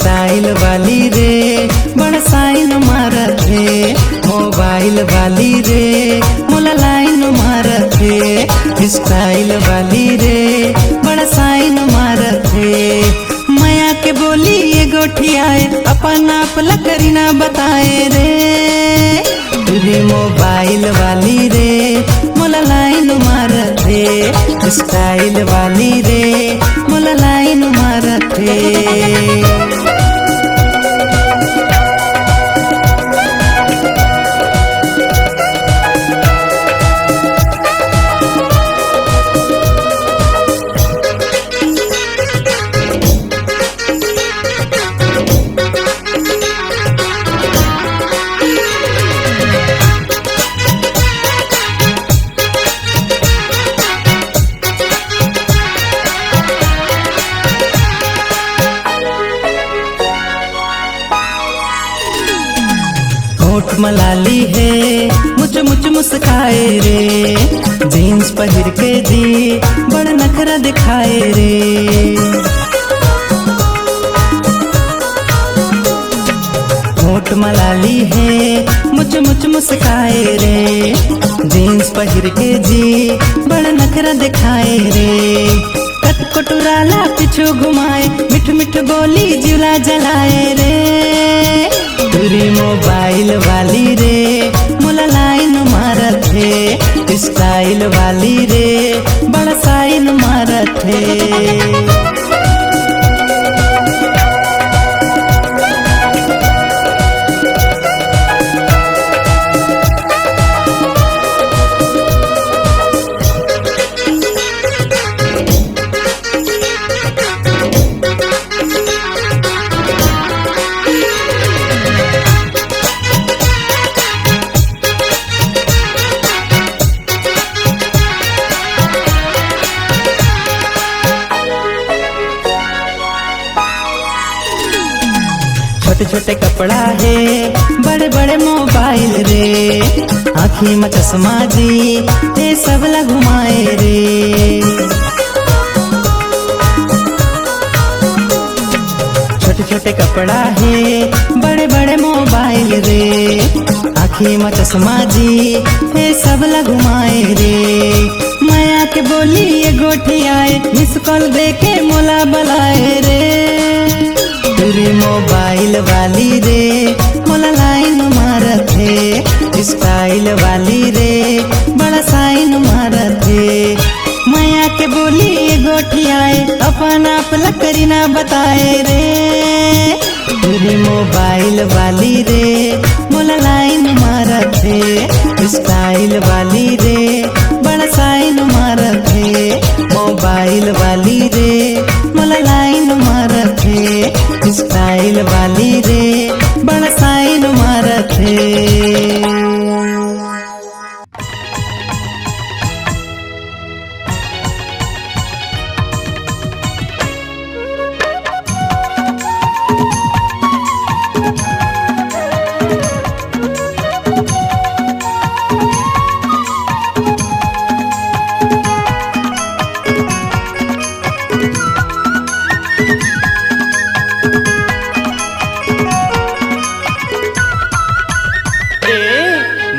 Style वाली रे बड़ा साइन मारत रे। मोबाइल वाली रे मोला लाइन मारत रे। स्टाइल वाली रे बड़ा साइन मारत रे। माया के बोली ये गोठियाए अपन आप लकड़ी ना बताए रे। रे मोबाइल वाली रे मोला लाइन मारत रे। स्टाइल वाली रे मोला लाइन मारत रे। होठ मलाली है मुझ मुझ मुस्काए रे। जीन्स पहन के जी बड़ नखरा दिखाए रे। होठ मलाली है मुझ मुझ मुस्काए रे। जीन्स पहन के जी बड़ नखरा दिखाए रे। कट कटुराला पिछू घुमाए मिठ मिठ बोली जुला जलाए रे। तुरी मोबाइल वाली रे मोला लाइन मारत रे। स्टाइल वाली रे बड़ा साइन मारत रे। छोटे छोटे कपड़ा है बड़े बड़े मोबाइल रे। आँखी में चश्मा जी ये सब ला घुमाए रे। छोटे छोटे कपड़ा है बड़े बड़े मोबाइल रे। आँखी में चश्मा जी ये सब ला घुमाए रे। माया के बोली ये गोठी आए मिस कॉल दे के मोला बुलाए रे। तुरी मोबाइल वाली रे मोला लाइन मारत रे। स्टाइल वाली रे बड़ा साइन मारत रे। माया के बोली ये गोठियाए अपन आप लकड़ी ना बताए रे। तुरी मोबाइल वाली रे मोला लाइन मारत रे। स्टाइल वाली रे बड़ा साइन मारत रे। मोबाइल वाली रे मोला लाइन मारत रे। स्टाइल वाली रे बड़ा साइन मारत रे।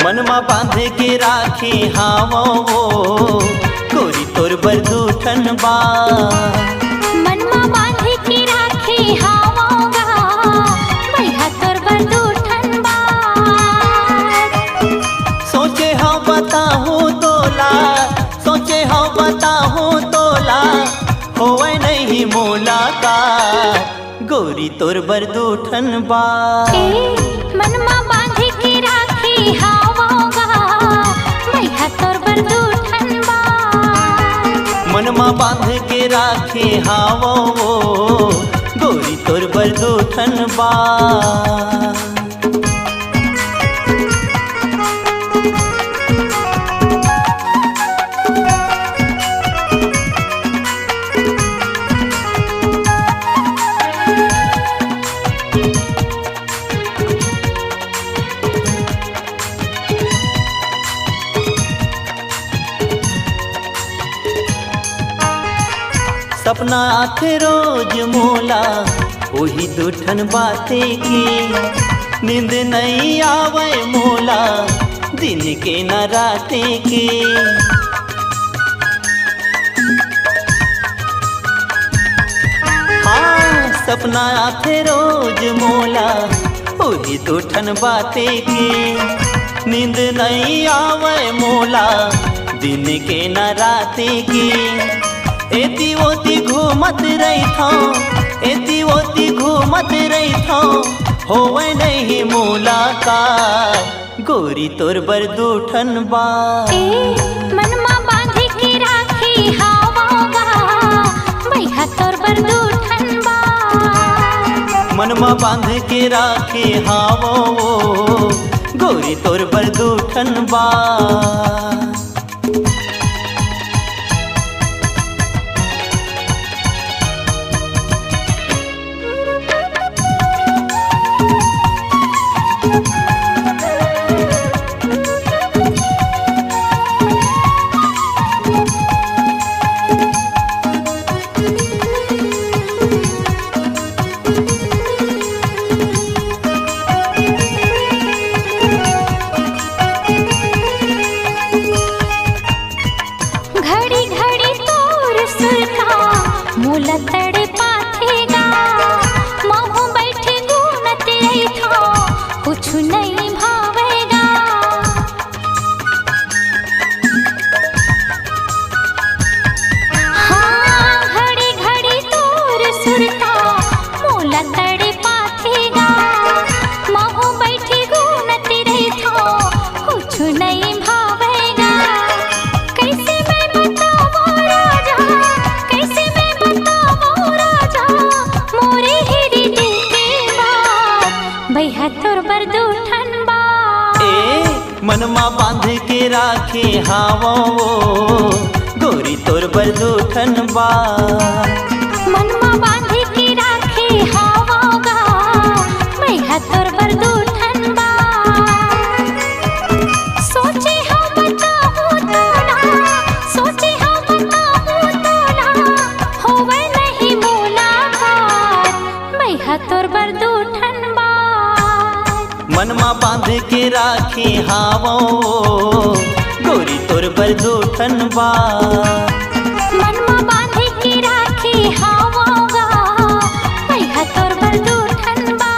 मनमा बांधे के राखी हावो गोरी तोर बरदूठन बा। मनमा बांधे के राखी हावोगा मैया तोर बरदूठन बा। सोचे हाँ बताहूँ तोला, सोचे हाँ बताहूँ तोला होवे नहीं मुलाकात गोरी तोर बरदूठन बा। मनमा बांधे के राखी हावोगा मैया तोर बरदूठन बा। मनमा बांध के राखी हावो गोरी तोर बरदूठन बा। सपना आथे रोज मोला वही दूठन बाते की नींद नहीं आवे मोला दिन के न राते के। हाँ सपना आते रोज मोला वही दूठन बाते की नींद नहीं आवे मोला दिन के न राते की। एती ओती घूमत रही था एती ओती घूमत रही था होवे नहीं मुलाकात गोरी तोर बर दूठन बा। मनमा बांधी के राखी हावोगा मैया तोर बर दूठन बा। मनमा बांध के राखे हावो गोरी तोर बर दूठन बा। मनमा बांध के राखे हावो गोरी तोर बर दूठन बा। मनमा बांध के राखे हावोगा मैया तोर बर दूठन बा। सोचे हम बताऊं तोला सोचे हम बताऊं तोला होवे नहीं मुलाकात मैया तोर बर दूठन बा। मनमा बांध के राखे हावो गोरी तोर बर दूठन बा। मनमा बांध के राखे हावोगा मैया तोर बर दूठन बा।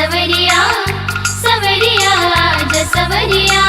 सवरिया सवरिया आजा सवरिया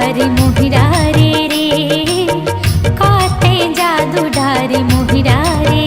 डारे मोहिरा रे काते जादू डारे मोहिरा रे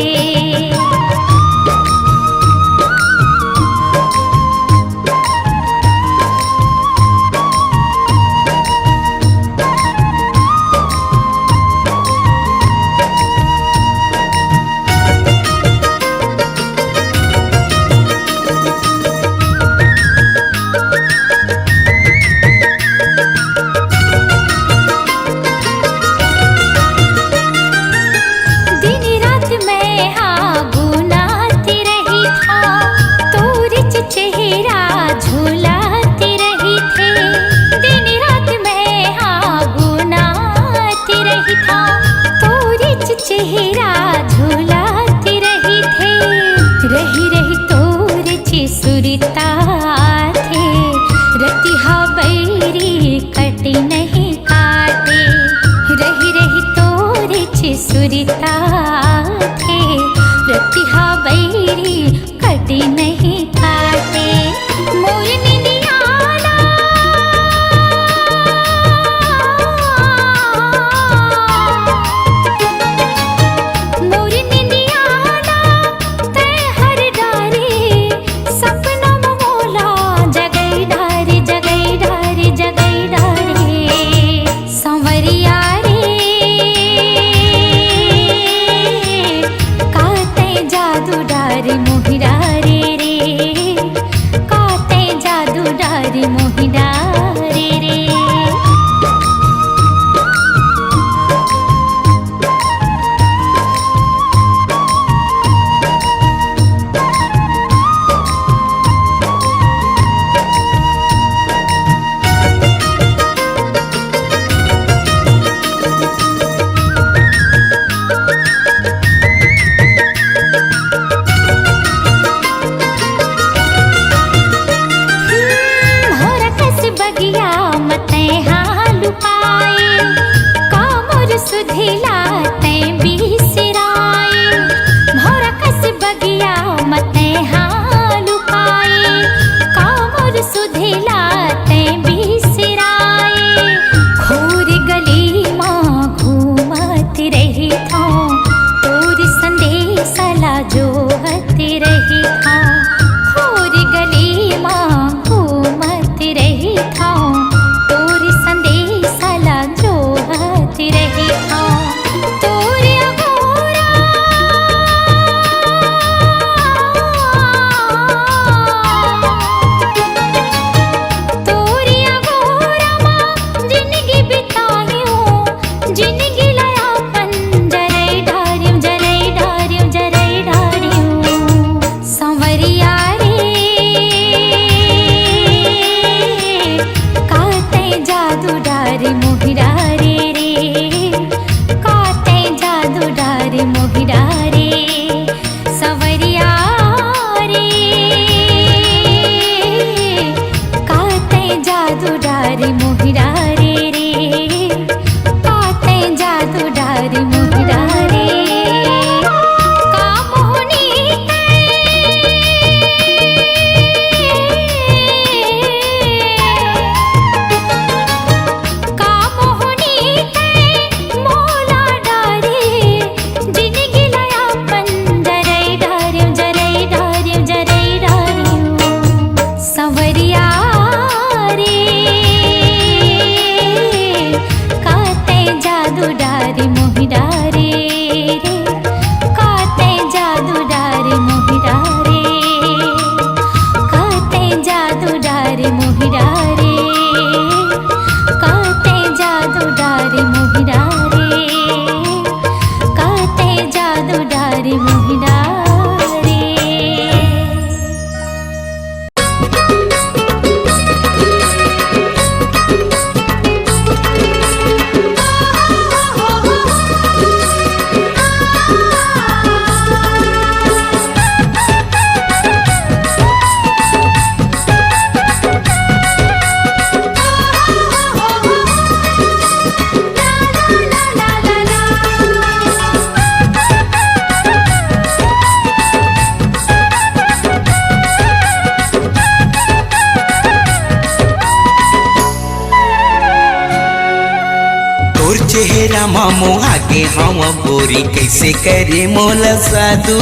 चेहरा मामो आगे हम गोरी कैसे करे मोला साधु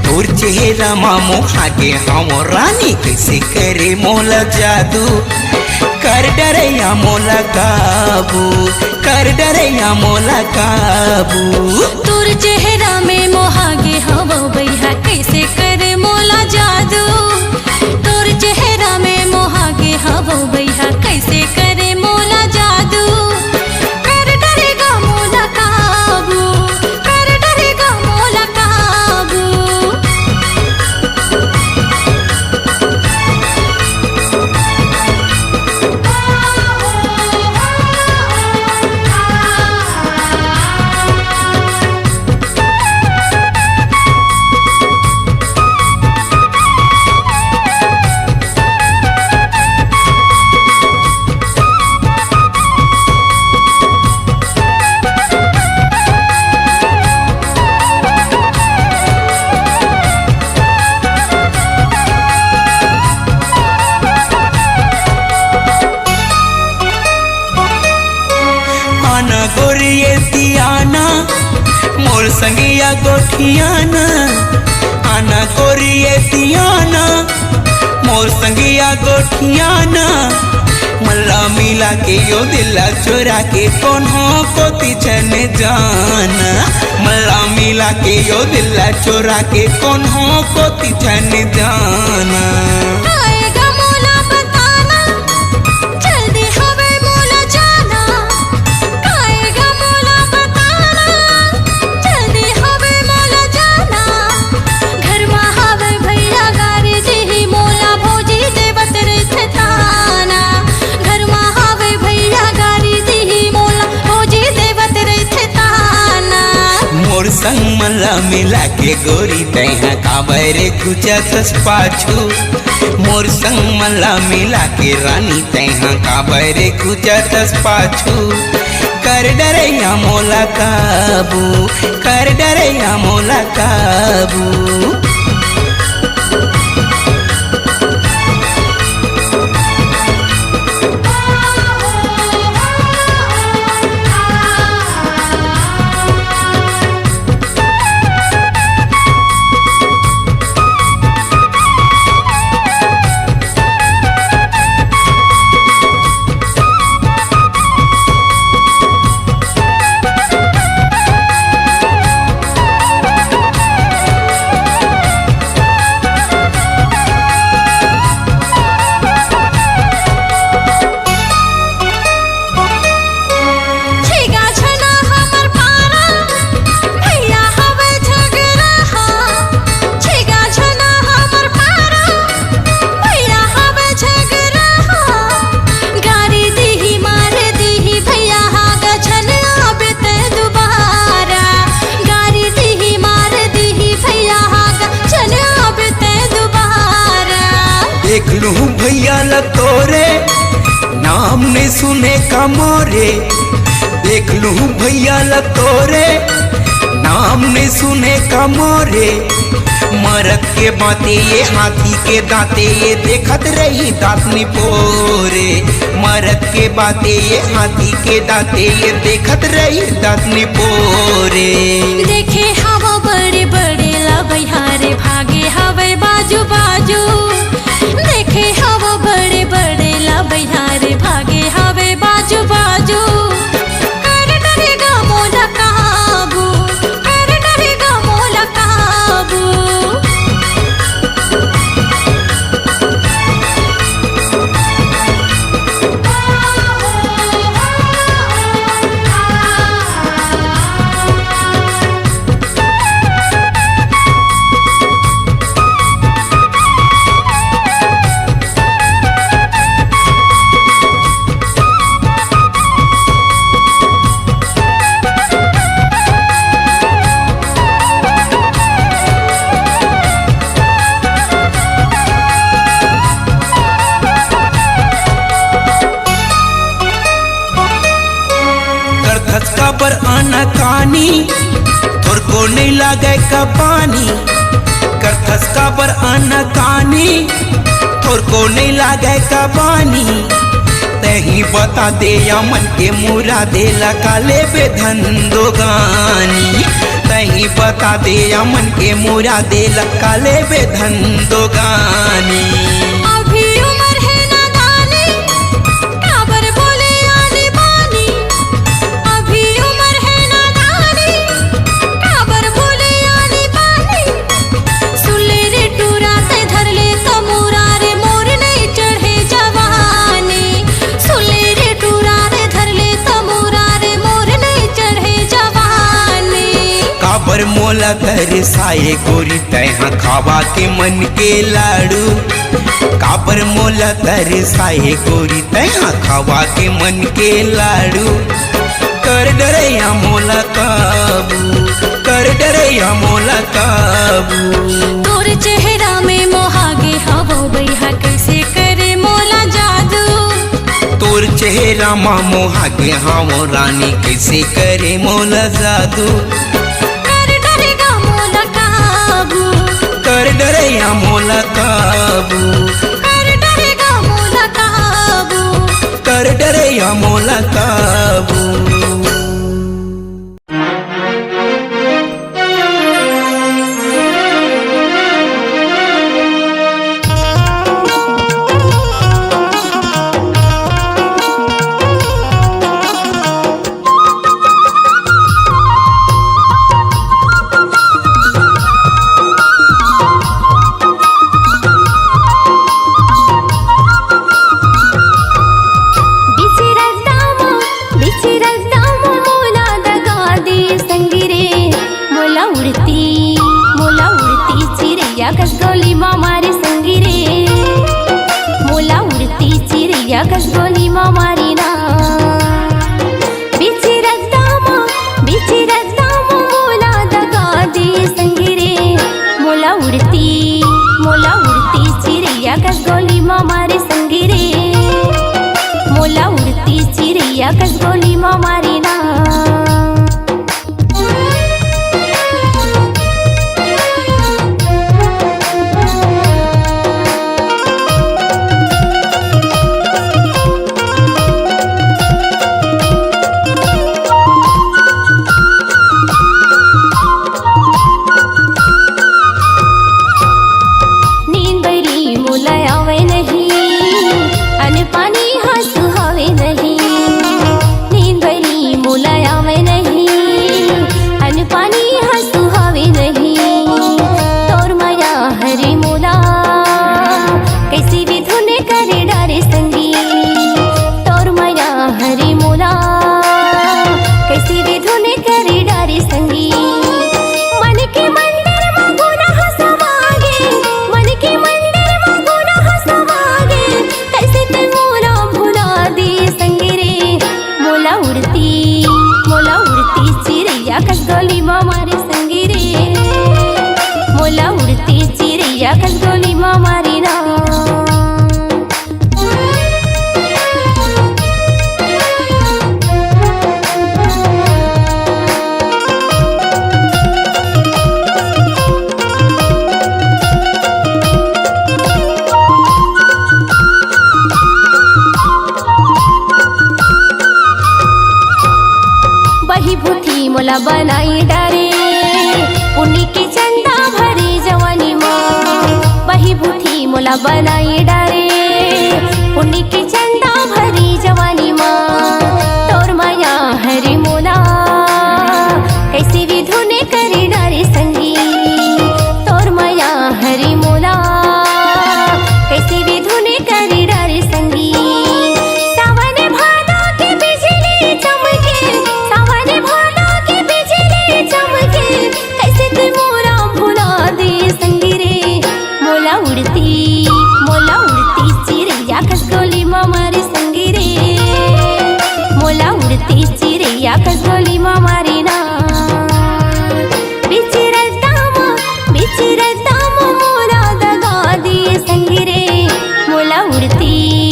तोर चेहरा मामो आगे हम रानी कैसे करे मोला जादू कर डरैया मोला काबू कर डरैया मोला काबू तोर चेहरा में मोहागे हवा भैया कैसे करे मोला जादू तोर चेहरा में मोहागे हवा भैया कैसे करे मोला जादू कर डरेगा मोला काबू कर डरेगा मोला काबू आना गोरिये दियाना मोर संगिया गोठियाना आना गोरिये दियाना मोर संगिया गोठियाना मल्ला मिला के यो दिला चोरा के कौन हो को तिछन जाना मल्ला मिला के यो दिला चोरा के कौन हो को तिछन जाना आएगा मोला बताना जल्दी हवे मोला जाना आएगा मोला बताना जल्दी हवे मोला जाना घर में हवे भैया गारी जी मोला भोजी देवत रे थाना घर में हवे भैया गारी जी मोला भोजी देवत रे थाना मोर संग मल्ला मिला के गोरी तैहा काबरे कुचतस पाछू मोर संग मल्ला मिला के रानी तैहा काबरे कुचतस पाछू कर डरैया मोला काबू कर डरैया मोला काबू छेगा छना हमर पारा भैया हवे झगड़ा छेगा छना हमर पारा भैया हवे झगड़ा गारी दीही मार दीही भैया हागा छन आबत दोबारा गारी दीही मार दीही भैया हागा छन आबत दोबारा देख लूं भैया ल तोरे नाम ने सुने का मोरे देख लूं भैया ल तोरे नाम ने सुने का मोरे मरद के बाते ये हाथी के दांते ये देखत रही दांत निपोरे मरद के बाते ये हाथी के दांते ये देखत रही दांत निपोरे देखे हवा बड़े बड़े ला बहारे भागे हवे बाजू बाजू देखे हवा बड़े बड़े ला बहारे भागे हवे बाजू बाजू कर डरेगा मोला काबू कर डरेगा मोला काबू धचका पर आना कानी थोर को नहीं लागे का पानी कर धचका पर आना कानी थोर को नहीं लागे का पानी तही बता दे या मन के मुरा दे काले बेधन दो गानी तही बता दे या मन के मुरा दे काले बेधन दो गानी अभी उम्र है नादानी काबर बोले आनी बानी अभी उम्र है नादानी काबर बोले आनी बानी सुले रे टूरा से धर ले कमूरा रे मोर नहीं चढ़े जवानी सुले रे टूरा रे धर ले कमूरा रे मोर नहीं चढ़े जवानी काबर मोला तरसाए गोरी तैहा खावा के मन के लाड़ू काबर मोला तरसाए गोरी तैहा खावा के मन के लाड़ू कर डरैया मोला काबू कर डरैया मोला काबू तोर चेहरा में मोहागे हवो बैहा कैसे करे मोला जादू तोर चेहरा मा मोहागे हावो रानी कैसे करे मोला जादू कर डरेगा मोला काबू कर डरैया मोला काबू कर डरेगा मोला काबू कर डरैया मोला काबू कसगोली मामारी संगी रे मोला उड़ती चिड़िया कसगोली मामारी ना बिची रद्दामा मोला दगा दी संगी रे मोला उड़ती चिड़िया कसगोली मामारी संगी रे मोला उड़ती चिड़िया कसगोली मामारी ना कसगोली मामारी ना बही भूठी मोला बनाई डारे पुण्य की चंदा भरी जवानी माँ बही भूठी मोला बनाई डारे पुण्य की चंदा भरी जवानी माँ तोर माया हरी मोला कैसे भी धुने करे डारे संगी तोर माया हरी मोला कैसे भी धुने करे डारे संगी कसगोली मामारी संगी रे मोला उड़ती चिड़िया कसगोली मामारी ना बिची रद्दामा मोला दगा दिए संगी रे मोला उड़ती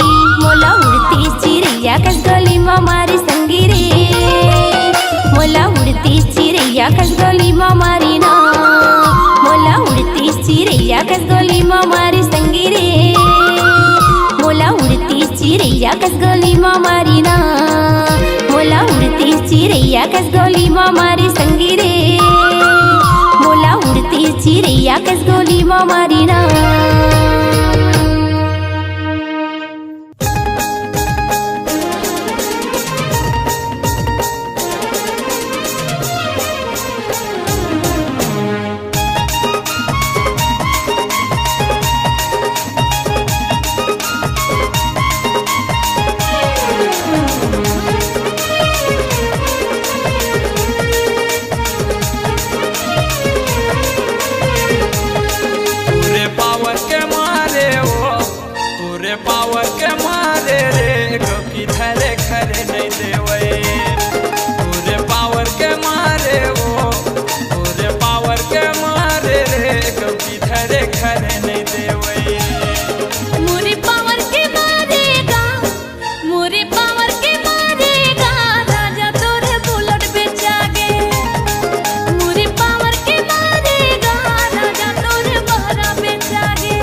चिड़िया कसगोली मामारी संगी रे मोला उड़ती चिड़िया कसगोली मामारी ना मोला उड़ती चिड़िया कसगोली मामारी संगी रे मोला उड़ती चिड़िया कसगोली मारी ना मोला उड़ती चिड़ैया कस गोली मारी संगी रे मोला उड़ती चिड़ैया कस गोली मारी ना पावर के मारे रे गोपी धरे खरे नहीं देवे पूरे पावर के मारे वो पूरे पावर के मारे रे गोपी धरे खरे नहीं देवे मोरे पावर के मारेगा मोरे पावर के मारेगा राजा तोरे बुलेट बेचागे मोरे पावर के मारेगा राजा तोरे बहरा बेचागे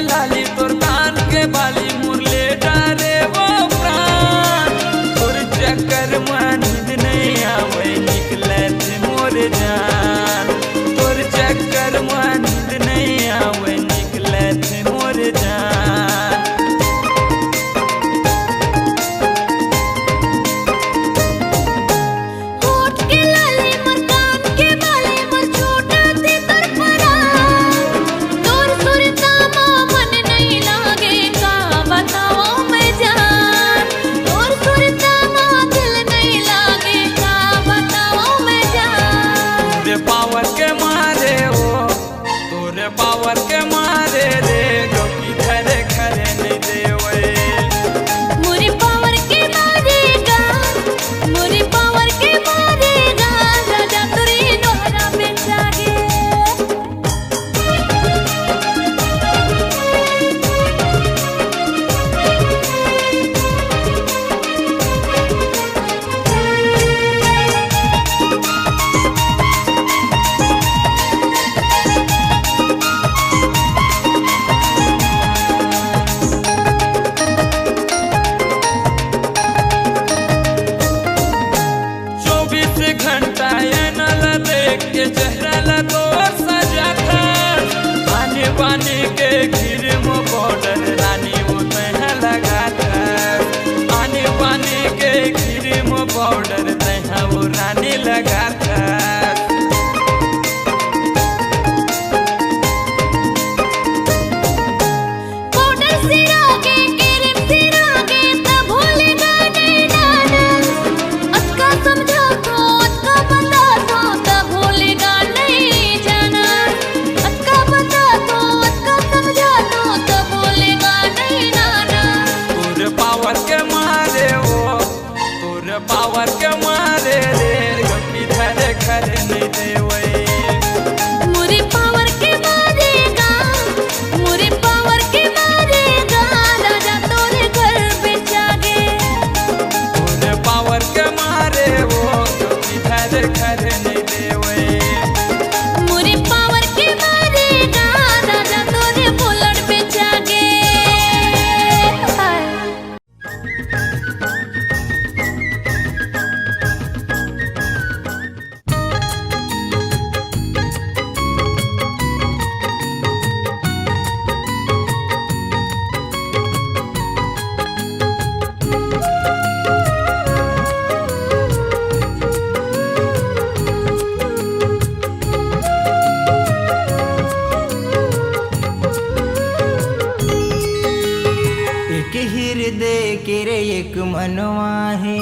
लाली तोर कान के बाली मुरले डारे वो प्राण तोर चक्कर में नींद नहीं आवे निकले थे मोर जान तोर चक्कर में नींद नहीं आवे निकले थे मोर जान होठ के लाले मोर कान के बाले मोर छोटा सी तोर परा तोर सुरता मन नहीं लागे का बताओ मैं जान तोर सुरता दिल नहीं लागे का बताओ मैं जान तोरे पावर के मारे वो तोरे पावर के मारे रे गोपी धरे खरे नहीं देवे मोरे पावर के मारेगा मोरे पावर के मारेगा राजा तोरे दोहरा बेचागे घंटा ये नल देख के चेहरा लगो सजा था आने बाने के घिर मो बॉर्डर रानी वो तह लगा था आने बाने के घिर मो बॉर्डर तह वो रानी लगा था पावर के मारे रे गोपी धरे खरे नहीं देवे मोरे पावर के मारेगा मोरे पावर के मारेगा राजा तोरे घर बेचागे तोरे पावर के मारे वो गोपी धरे खरे नहीं देवे मोरे पावर के मारेगा राजा तोरे बुलेट बेचागे एक हृदय के रे एक मनवा है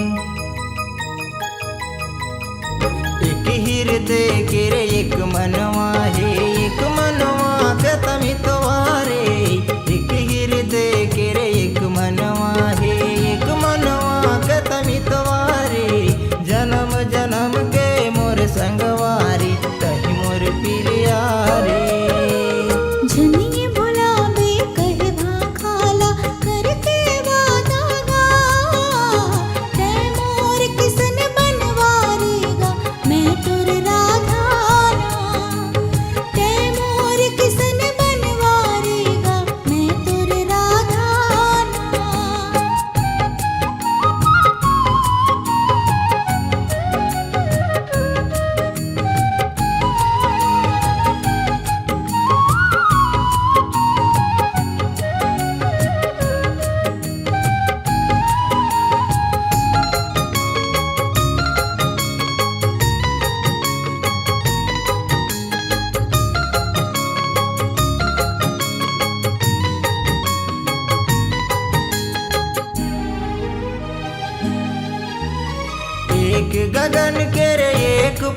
एक हृदय के रे एक मनवा है एक मनवा के तमितवारे एक हृदय के रे एक मनवा है एक मनवा के तमितवारे जन्म जन्म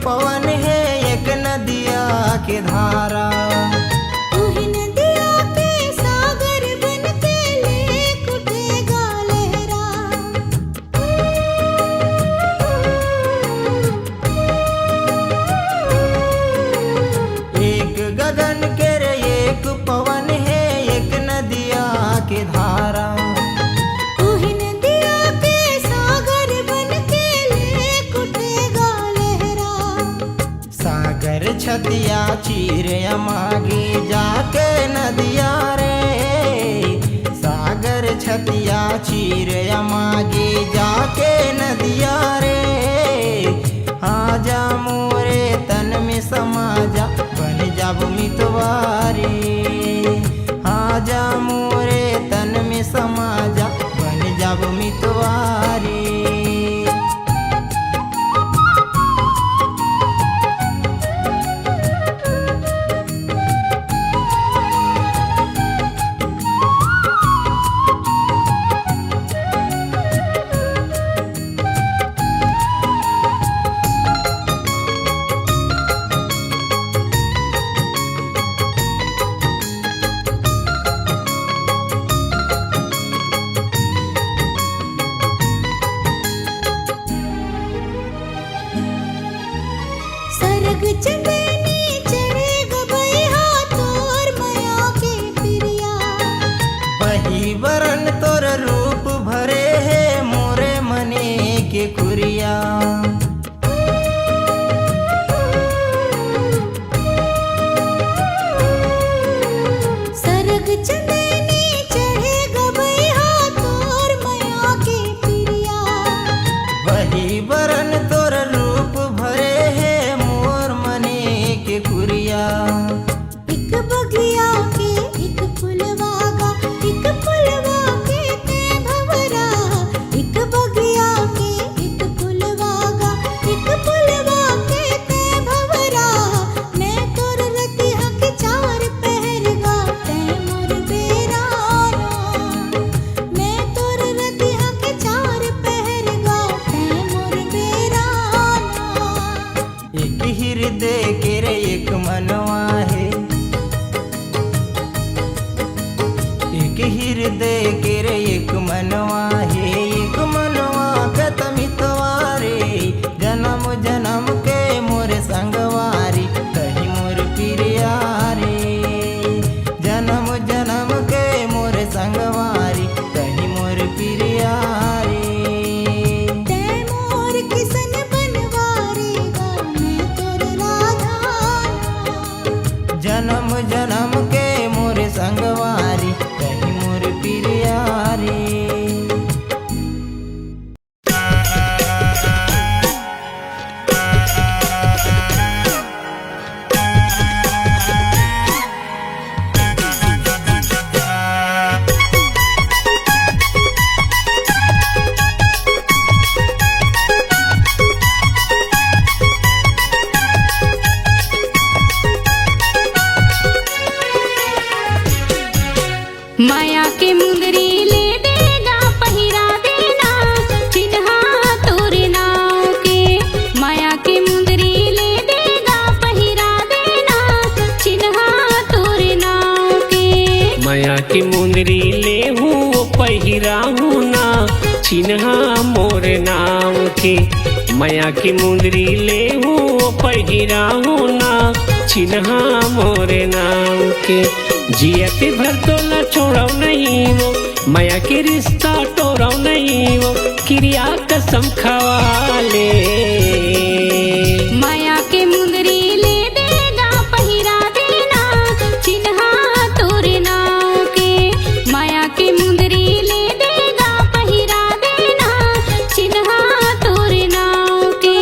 पवन है एक नदिया के धारा। उही नदिया के सागर बन के लेक उठेगा लहरा। एक गगन के रे एक पवन है एक नदिया के धारा। उही नदिया के सागर बन के लेक उठेगा लहरा। सागर छतिया चीर मागे जाके नदिया रे। सागर छतिया चीर मागे जाके नदिया रे। आजा मोरे तन में समा जा बन जाब मितवारी। आजा मोरे तन में समा जा बन जाब मितवारी। सरग चंदनी चढ़े गबैया तोर माया के प्रिया। वही वरन तोर रूप भरे है मोरे मने के खुरिया। सरग चंदनी चढ़े गबैया तोर माया के प्रिया। वही वरन तोर रूप भरे है मोर मने के खुरिया। एक बगिया के एक फुलवा गा एक फुलवा के ते भवरा। एक बगिया के एक फुलवा गा एक फुलवा के ते भवरा। मैं तोर रतिया के चार पहर गा ते मोर बेराना। मैं तोर रतिया के चार पहर गा ते मोर बेराना। एक हृदय के रे एक मनवा है। एक हृदय के रे एक मनवा है। एक मनवा के तमितवारे जन्म जन्म के मोर संगवारी कही मोर प्रियारे। जन्म जन्म के मोर संगवारी कही मोर प्रियारे। ते मोर किसन बनवारेगा मैं तोर राधाना। जन्म जन्म के मोर संगवारी कही मोर प्रियारे। माया के मुंदरी ले देगा पहिरा देना चिन्हा तोरे नाव के। माया के मुंदरी ले देगा पहिरा देना चिन्हा तोरे नाव के। माया की मुंदरी ले हूँ पहिरा हूँ ना चिन्हा मोर नाम के। माया की मुंदरी ले हूँ पहिरा हूँ ना चिन्हा मोर नाम के। जियत भर तो न छोड़ो नहीं वो माया के रिश्ता तोड़ो नहीं वो क्रिया कसम खवा ले। माया के मुंदरी ले देगा पहिरा देना चिन्हा तोरे नाव के। माया के मुंदरी ले देगा पहिरा देना चिन्हा तोरे नाव के।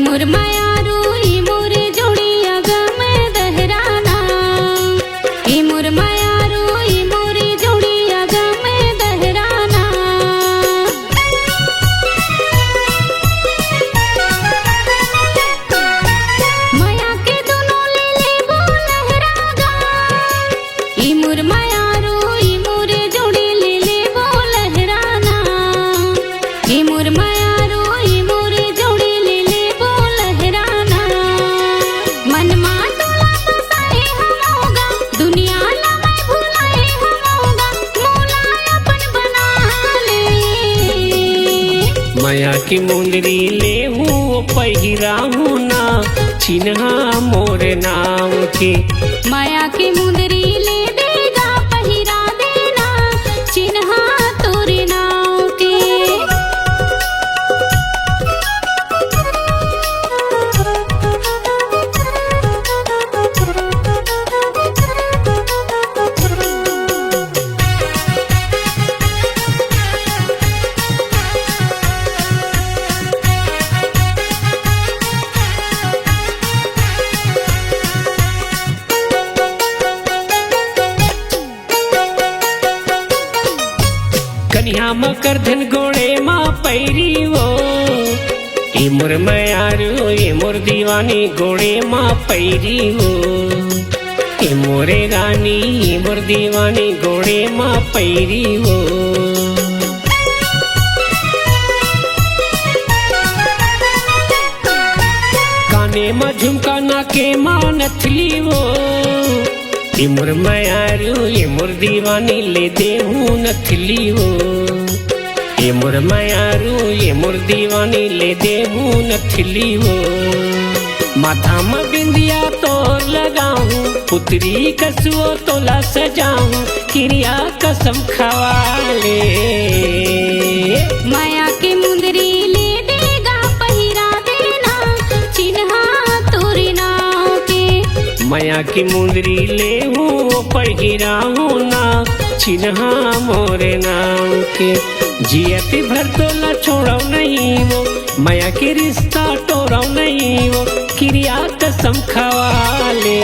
मोर मायारू ई मोर जोड़िया गम दहराना ई मोर मायारू ई मोर जोड़िया गम दहराना माया के दोनों ले ले वो लहरागा ई मोर मायारू ई मोर जोड़ी ले ले वो लहराना ई मोर मायारू ई मोर जोड़ी ले ले वो लहराना मन मा टोला बसाए हमोगा दुनिया ला मैं भुलाए हमोगा मोला अपन बना ले माया की मुंदरी ले हूँ पहिरा हूँ ना चिन्हा मोर नाम के माया की मुंदरी ले देगा पहिरा देना चिन्हा तोरे नाव के कन्या मकर धन गोड़े माँ पैरी वो ए मोर मायारू ए मोर दीवानी गोड़े माँ पैरी वो ए मोरे रानी ए मोर दीवानी गोड़े माँ पैरी वो काने माँ झुमका नाके माँ नथली वो ए मोर मायारू ए मोर दीवानी ले दे हूँ नथली वो ए मोर मायारू ए मोर दीवानी ले दे हूँ नथली वो माथा में बिंदिया तोर लगाऊं पुतरी कसुओ तोला सजाऊं क्रिया कसम खवा ले माया की मुंदरी ले देगा पहिरा देना चिन्हा तोरे नाव के माया की मुंदरी ले हूँ पहिरा हूँ ना चिन्हा मोरे नाम के जियती भर तोला छोड़ो नहीं वो माया के रिश्ता तोड़ो नहीं वो क्रिया कसम खवा ले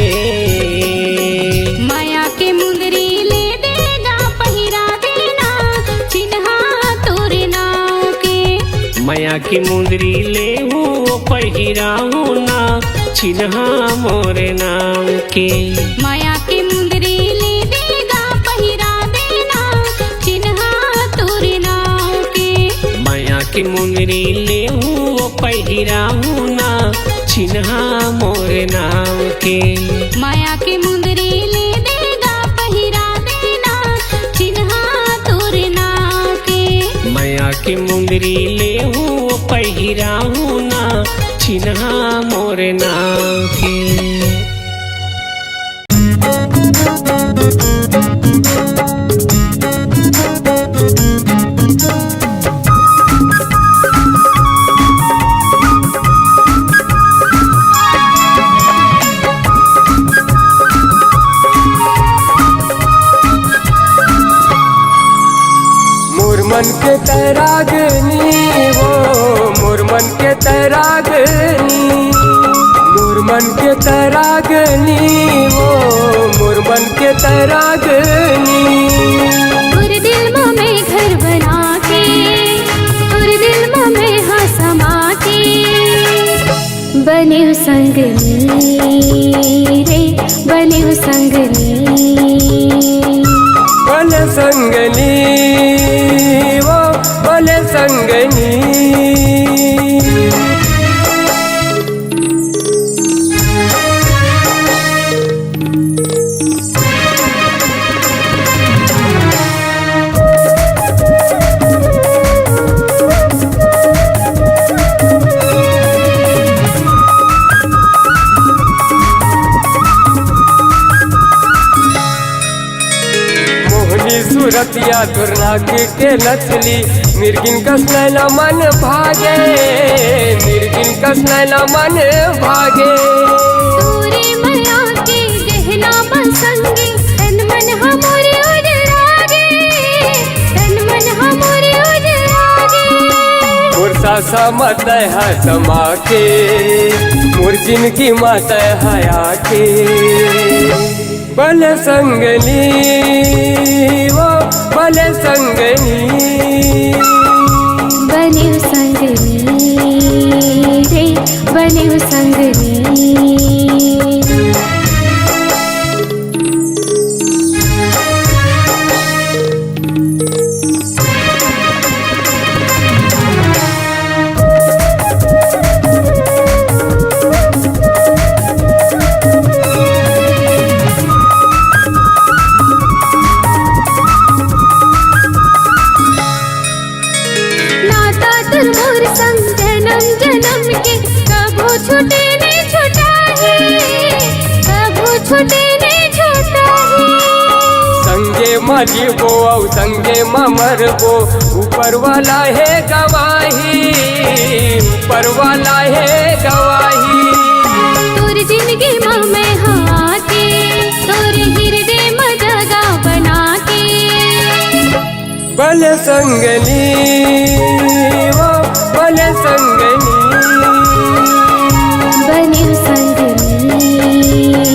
माया की मुंदरी ले देगा पहिरा देना चिन्हा तोरे नाव के माया की मुंदरी ले हूँ पहिरा हूँ ना चिन्हा मोरे नाम के माया की मुंदरी ले देगा पहिरा देना चिन्हा तोरे नाव के माया की मुंदरी ले हूँ पहिरा हूँ ना चिन्हा मोरे नाम के माया की मुंदरी ले देगा पहिरा देना चिन्हा तोरे नाव के माया की मुंदरी ले हूँ पहिरा हूँ ना चिन्हा मोरे नाम के मन के तैरागनी वो मोर मन के तैरागनी मोर मन के तैरागनी वो मोर मन के तैरागनी और दिल में घर बना के और दिल में हाँ समा के बने संगनी रे बने संगनी बने संगनी वो बने संगनी सूरतिया दुर्नाग के नथली मिर्गिन कस नैना मन भागे मिर्गिन कस नैना मन भागे तोरे माया के गहना बसंगे तन मन हमारे उजरागे तन मन हमारे उजरागे मुरसा सासा मत हसमा के मोर जिनकी मत हया के बल संगनी वो बल संगनी बने संगनी रे बने संगनी मोर संग जन्म जन्म के कभू छूटे नहीं छूटा है कभू छूटे नहीं छूटा है संगे मजी वो औ संगे मर वो ऊपर वाला है गवाही ऊपर वाला है गवाही तोर जिंदगी में हाँ के तोर हृदय में जगह बना के बल संगनी वो बल संगनी बने संगनी